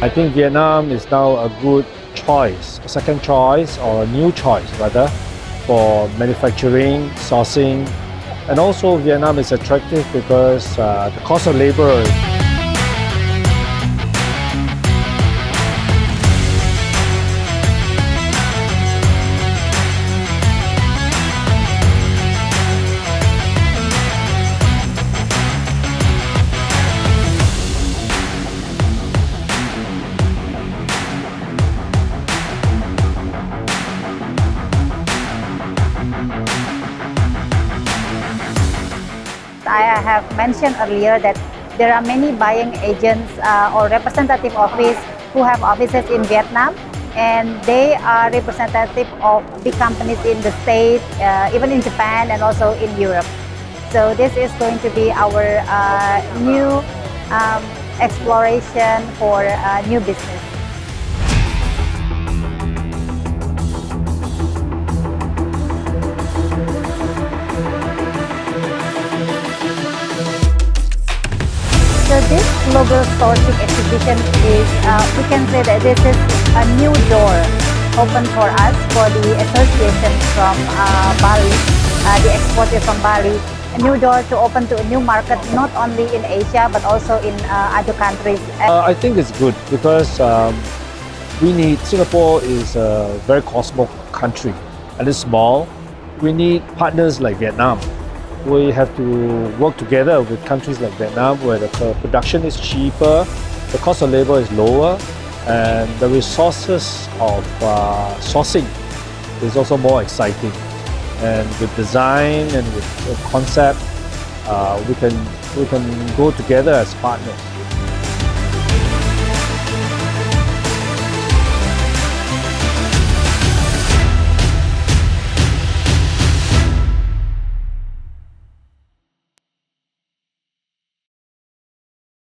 I think Vietnam is now a good choice, a second choice or a new choice rather, for manufacturing, sourcing, and also Vietnam is attractive because the cost of labor. I have mentioned earlier that there are many buying agents or representative office who have offices in Vietnam, and they are representative of big companies in the States, even in Japan and also in Europe. So this is going to be our new exploration for new business. So this global sourcing exhibition is, we can say that this is a new door open for us, for the association from Bali, the exporter from Bali, a new door to open to a new market, not only in Asia, but also in other countries. I think it's good because Singapore is a very cosmopolitan country and it's small. We need partners like Vietnam. We have to work together with countries like Vietnam where the production is cheaper, the cost of labor is lower, and the resources of sourcing is also more exciting. And with design and with concept, we can go together as partners.